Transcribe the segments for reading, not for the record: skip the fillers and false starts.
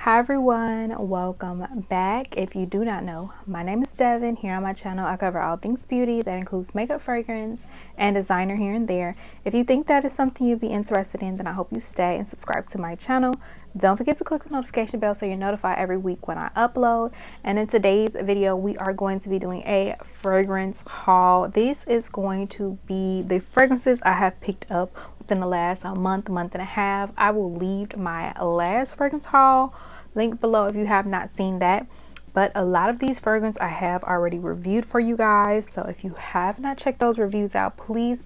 Hi everyone, welcome back. If you do not know, my name is Devon. Here on my channel I cover all things beauty. That includes makeup, fragrance, and designer here and there. If you think that is something you'd be interested in, then I hope you stay and subscribe to my channel. Don't forget to click the notification bell so you're notified every week when I upload. And in today's video we are going to be doing a fragrance haul. This is going to be the fragrances I have picked up within the last month and a half. I will leave my last fragrance haul link below if you have not seen that, but a lot of these fragrances I have already reviewed for you guys, so if you have not checked those reviews out, please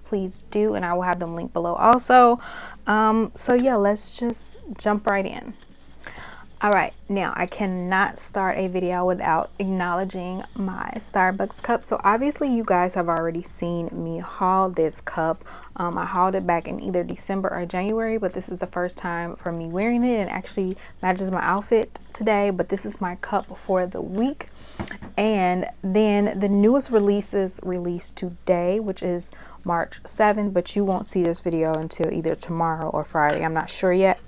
do, and I will have them linked below also. So yeah, let's just jump right in. All right, now I cannot start a video without acknowledging my Starbucks cup. So obviously you guys have already seen me haul this cup. I hauled it back in either December or January, but this is the first time for me wearing it, and actually matches my outfit today. But this is my cup for the week. And then the newest releases released today, which is March 7th, but you won't see this video until either tomorrow or Friday. I'm not sure yet.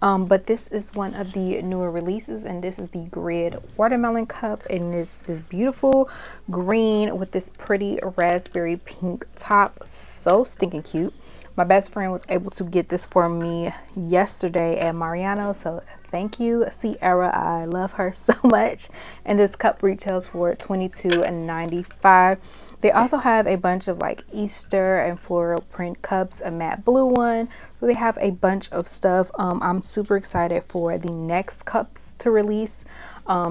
But this is one of the newer releases, and this is the Grid Watermelon Cup, and this beautiful green with this pretty raspberry pink top. So stinking cute. My best friend was able to get this for me yesterday at Mariano, so thank you, Sierra. I love her so much. And this cup retails for $22.95. They also have a bunch of like Easter and floral print cups, a matte blue one. So they have a bunch of stuff. I'm super excited for the next cups to release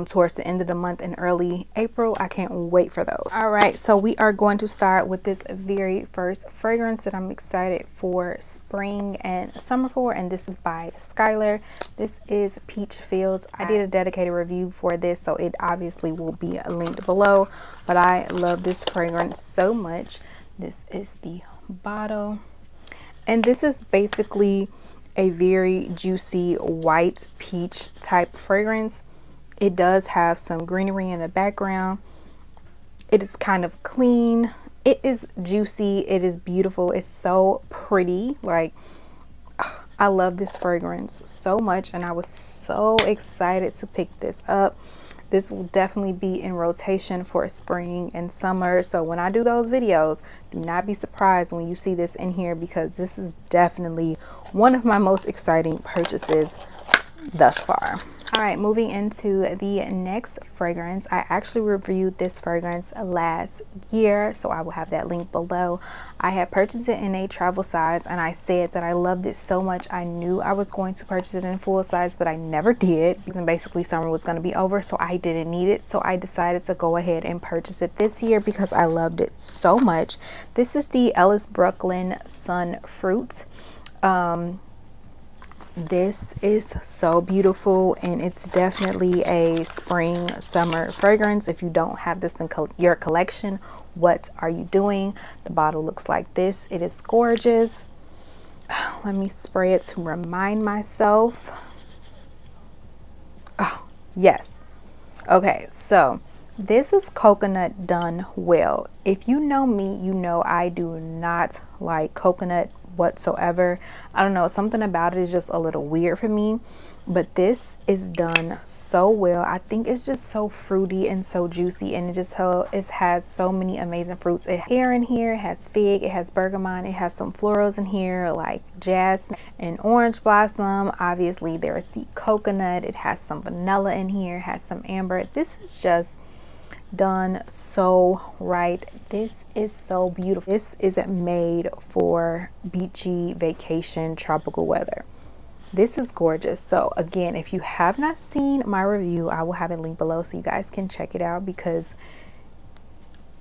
towards the end of the month in early April. I can't wait for those. All right, so we are going to start with this very first fragrance that I'm excited for spring and summer for, and this is by Skylar. This is Peach Fields. I did a dedicated review for this, so it obviously will be linked below, but I love this fragrance so much. This is the bottle, and this is basically a very juicy white peach type fragrance. It does have some greenery in the background. It is kind of clean. It is juicy. It is beautiful. It's so pretty. Like, I love this fragrance so much, and I was so excited to pick this up. This will definitely be in rotation for spring and summer. So when I do those videos, do not be surprised when you see this in here, because this is definitely one of my most exciting purchases thus far. All right, moving into the next fragrance. I actually reviewed this fragrance last year, so I will have that link below. I had purchased it in a travel size, and I said that I loved it so much I knew I was going to purchase it in full size, but I never did. And basically summer was going to be over, so I didn't need it. So I decided to go ahead and purchase it this year because I loved it so much. This is the Ellis Brooklyn SunFruit. This is so beautiful, and it's definitely a spring summer fragrance. If you don't have this in your collection, what are you doing? The bottle looks like this. It is gorgeous. Let me spray it to remind myself. Oh yes. Okay, so this is coconut done well. If you know me, you know I do not like coconut whatsoever. I don't know, something about it is just a little weird for me, but this is done so well. I think it's just so fruity and so juicy, and it has so many amazing fruits. It here in here, it has fig, it has bergamot, it has some florals in here like jasmine and orange blossom. Obviously there's the coconut, it has some vanilla in here, it has some amber. This is just done so right. This is so beautiful. This is made for beachy vacation tropical weather. This is gorgeous. So again, if you have not seen my review, I will have it linked below so you guys can check it out, because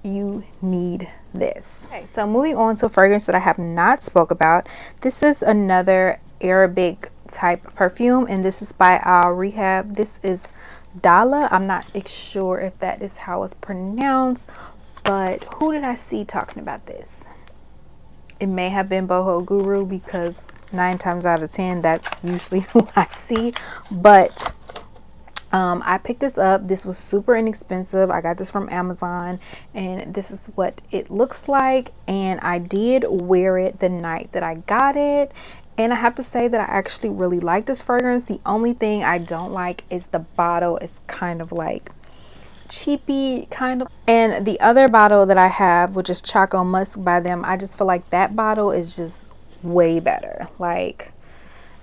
you need this. Okay, so moving on to a fragrance that I have not spoke about. This is another Arabic type perfume, and this is by Al Rehab. This is Donna. I'm not sure if that is how it's pronounced, but who did I see talking about this? It may have been Boho Guru, because 9 times out of 10 that's usually who I see. But I picked this up. This was super inexpensive. I got this from Amazon, and this is what it looks like. And I did wear it the night that I got it, And I have to say that I actually really like this fragrance. The only thing I don't like is the bottle is kind of like cheapy kind of. And the other bottle that I have, which is Choco Musk by them, I just feel like that bottle is just way better. Like,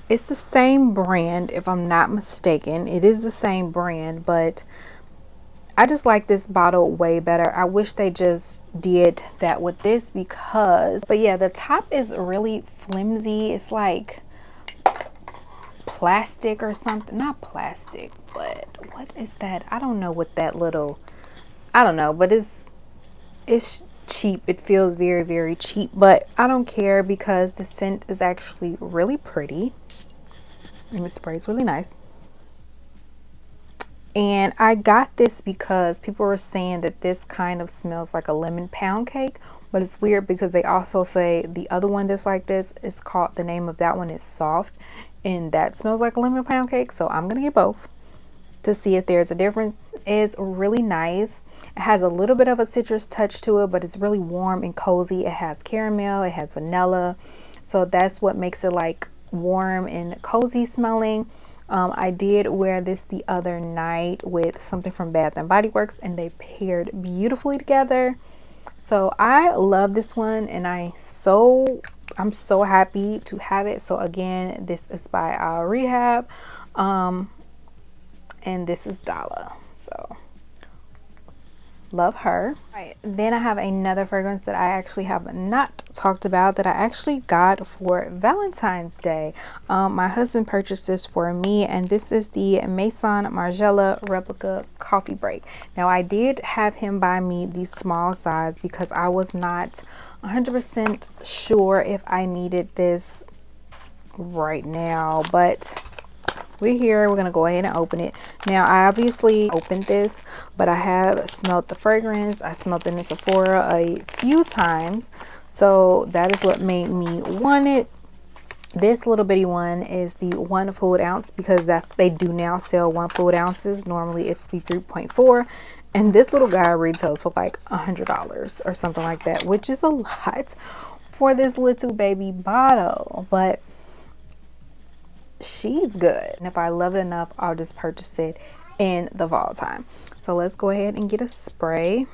it's the same brand, if I'm not mistaken. It is the same brand, but I just like this bottle way better. I wish they just did that with this because, but yeah, the top is really flimsy. It's like plastic or something. Not plastic, but what is that? I don't know what that little, I don't know, but it's cheap. It feels very, very cheap, but I don't care because the scent is actually really pretty and the spray is really nice. And I got this because people were saying that this kind of smells like a lemon pound cake, but it's weird because they also say the other one that's like this is called, the name of that one is Soft, and that smells like a lemon pound cake. So I'm gonna get both to see if there's a difference. It's really nice. It has a little bit of a citrus touch to it, but it's really warm and cozy. It has caramel, it has vanilla, so that's what makes it like warm and cozy smelling. I did wear this the other night with something from Bath and Body Works, and they paired beautifully together. So I love this one, and I'm so happy to have it. So again, this is by Our Rehab, and this is Donna. So love her. Right, then I have another fragrance that I actually have not talked about that I actually got for Valentine's Day. My husband purchased this for me, and this is the Maison Margiela replica coffee break. Now I did have him buy me the small size because I was not 100% sure if I needed this right now, but we're here. We're gonna go ahead and open it. Now I obviously opened this, but I have smelled the fragrance. I smelled it in Sephora a few times, so that is what made me want it. This little bitty one is the 1 fluid ounce because they do now sell 1 fluid ounces. Normally it's the 3.4, and this little guy retails for like $100 or something like that, which is a lot for this little baby bottle, but she's good. And if I love it enough, I'll just purchase it in the fall time. So let's go ahead and get a spray.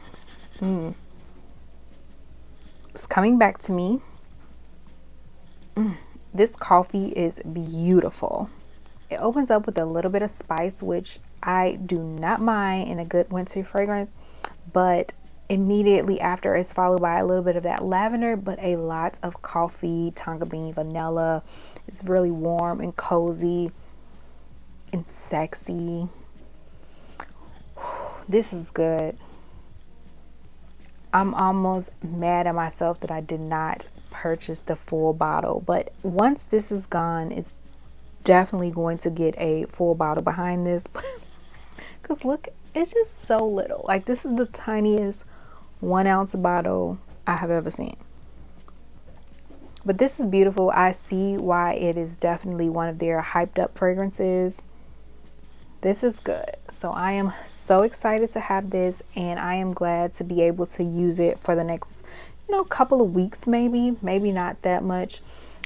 It's coming back to me. This coffee is beautiful. It opens up with a little bit of spice, which I do not mind in a good winter fragrance, but immediately after is followed by a little bit of that lavender, but a lot of coffee, tonka bean, vanilla. It's really warm and cozy and sexy. This is good. I'm almost mad at myself that I did not purchase the full bottle, but once this is gone, it's definitely going to get a full bottle behind this because look, it's just so little. Like, this is the tiniest 1 ounce bottle I have ever seen, but this is beautiful. I see why it is definitely one of their hyped up fragrances. This is good. So I am so excited to have this, and I am glad to be able to use it for the next, couple of weeks, maybe not that much.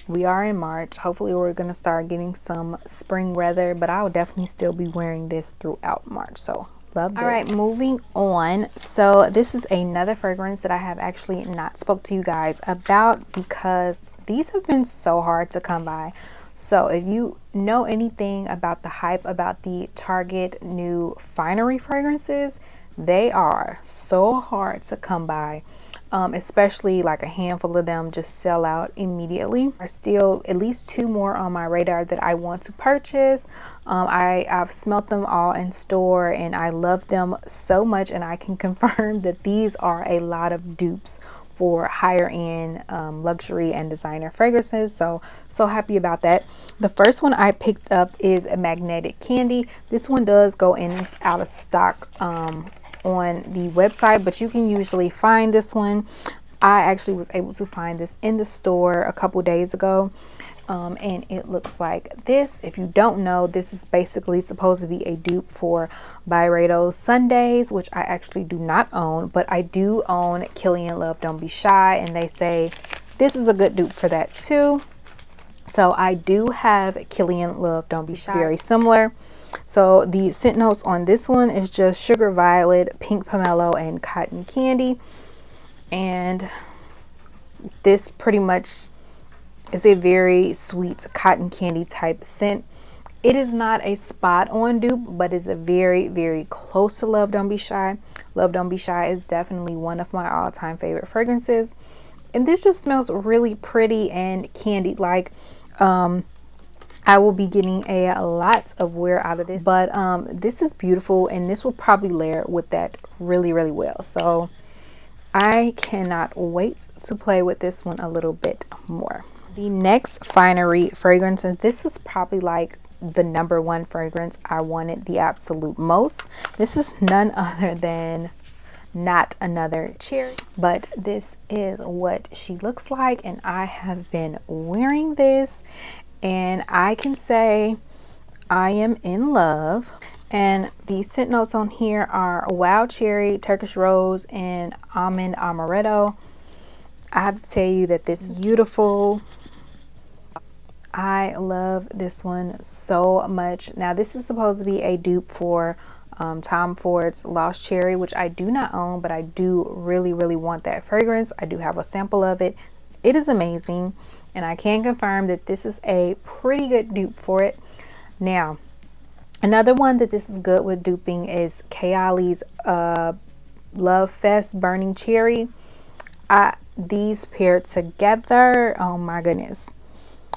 We are in March. Hopefully we're going to start getting some spring weather, but I will definitely still be wearing this throughout March. So love this. All right, moving on. So this is another fragrance that I have actually not spoke to you guys about because these have been so hard to come by. So if you know anything about the hype about the Target new finery fragrances, they are so hard to come by. Especially like a handful of them just sell out immediately. There's still at least 2 more on my radar that I want to purchase. I've smelt them all in store and I love them so much, and I can confirm that these are a lot of dupes for higher end luxury and designer fragrances. So happy about that. The first one I picked up is a Magnetic Candy. This one does go in and out of stock on the website, but you can usually find this one. I actually was able to find this in the store a couple days ago, and it looks like this. If you don't know, this is basically supposed to be a dupe for Byredo's Sundays, which I actually do not own, but I do own Killian Love Don't Be Shy, and they say this is a good dupe for that too. So I do have Killian Love Don't Be Shy, very similar. So the scent notes on this one is just sugar violet, pink pomelo, and cotton candy. And this pretty much is a very sweet cotton candy type scent. It is not a spot on dupe, but it's a very, very close to Love Don't Be Shy. Love Don't Be Shy is definitely one of my all-time favorite fragrances. And this just smells really pretty and candied like. I will be getting a lot of wear out of this, but this is beautiful, and this will probably layer with that really, really well. So I cannot wait to play with this one a little bit more. The next finery fragrance, and this is probably like the #1 fragrance I wanted the absolute most. This is none other than Not Another Cherry, but this is what she looks like, and I have been wearing this, and I can say I am in love. And the scent notes on here are wild cherry, Turkish rose, and almond amaretto. I have to tell you that this is beautiful. I love this one so much. Now this is supposed to be a dupe for Tom Ford's Lost Cherry, which I do not own, but I do really, really want that fragrance. I do have a sample of it. It is amazing, and I can confirm that this is a pretty good dupe for it. Now, another one that this is good with duping is Kayali's Love Fest Burning Cherry. These paired together, oh my goodness.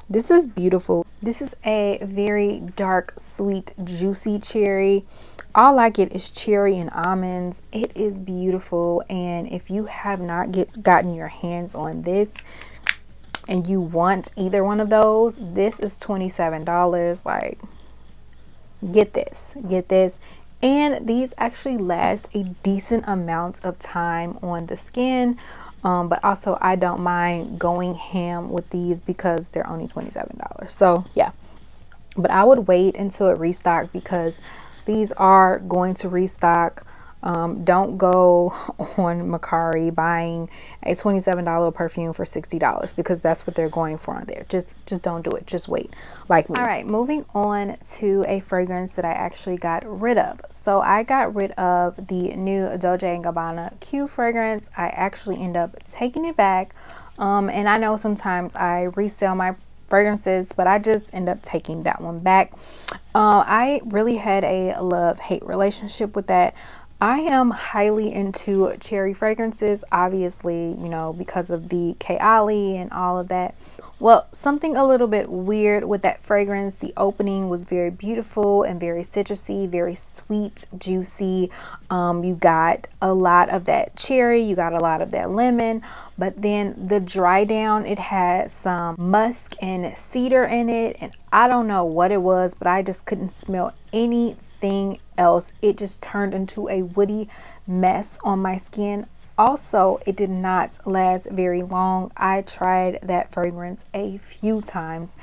This is beautiful. This is a very dark, sweet, juicy cherry. All I get is cherry and almonds. It is beautiful, and if you have not gotten your hands on this and you want either one of those, this is $27. Like, get this. And these actually last a decent amount of time on the skin. But also I don't mind going ham with these because they're only $27. So yeah, but I would wait until it restocked because these are going to restock. Don't go on Mercari buying a $27 perfume for $60 because that's what they're going for on there. Just don't do it. Just wait, like me. All right, moving on to a fragrance that I actually got rid of. So I got rid of the new Dolce & Gabbana Q fragrance. I actually end up taking it back. And I know sometimes I resell my fragrances, but I just end up taking that one back. I really had a love-hate relationship with that. I am highly into cherry fragrances, obviously, you know, because of the Kayali and all of that. Well, something a little bit weird with that fragrance. The opening was very beautiful and very citrusy, very sweet, juicy. You got a lot of that cherry, you got a lot of that lemon, but then the dry down, it had some musk and cedar in it, and I don't know what it was, but I just couldn't smell anything else. It just turned into a woody mess on my skin. Also, it did not last very long. I tried that fragrance a few times,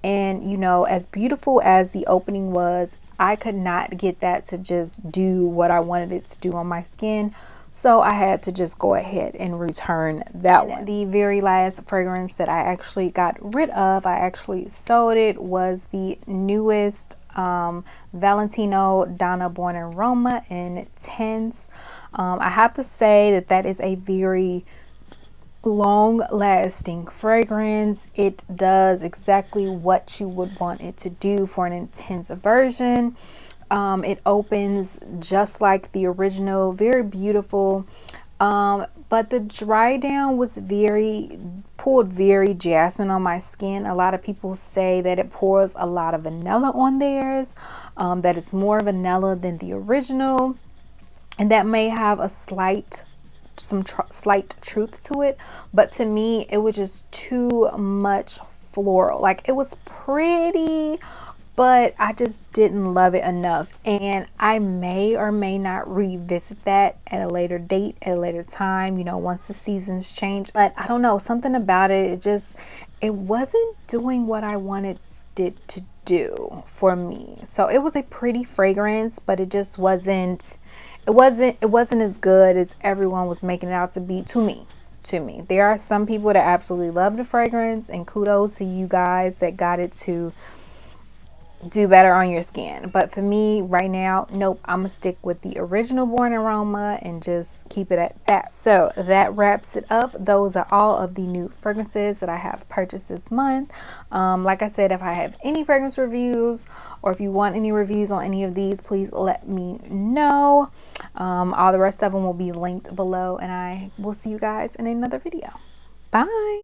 and you know, as beautiful as the opening was, I could not get that to just do what I wanted it to do on my skin. So I had to just go ahead and return that one. The very last fragrance that I actually got rid of, I actually sold it, was the newest Valentino Donna Born in Roma in Tense. I have to say that that is a very long lasting fragrance. It does exactly what you would want it to do for an intense version. It opens just like the original, very beautiful, but the dry down was pulled very jasmine on my skin. A lot of people say that it pours a lot of vanilla on theirs, that it's more vanilla than the original, and that may have a slight truth to it, but to me it was just too much floral. Like, it was pretty, but I just didn't love it enough, and I may or may not revisit that at a later date, at a later time, you know, once the seasons change. But I don't know, something about it, it wasn't doing what I wanted it to do for me. So it was a pretty fragrance, but it just wasn't as good as everyone was making it out to be, to me. to me. There are some people that absolutely love the fragrance, and kudos to you guys that got it to do better on your skin. But for me right now, nope, I'm gonna stick with the original Born Aroma and just keep it at that. So that wraps it up. Those are all of the new fragrances that I have purchased this month. Like I said, if I have any fragrance reviews or if you want any reviews on any of these, please let me know. All the rest of them will be linked below, and I will see you guys in another video. Bye.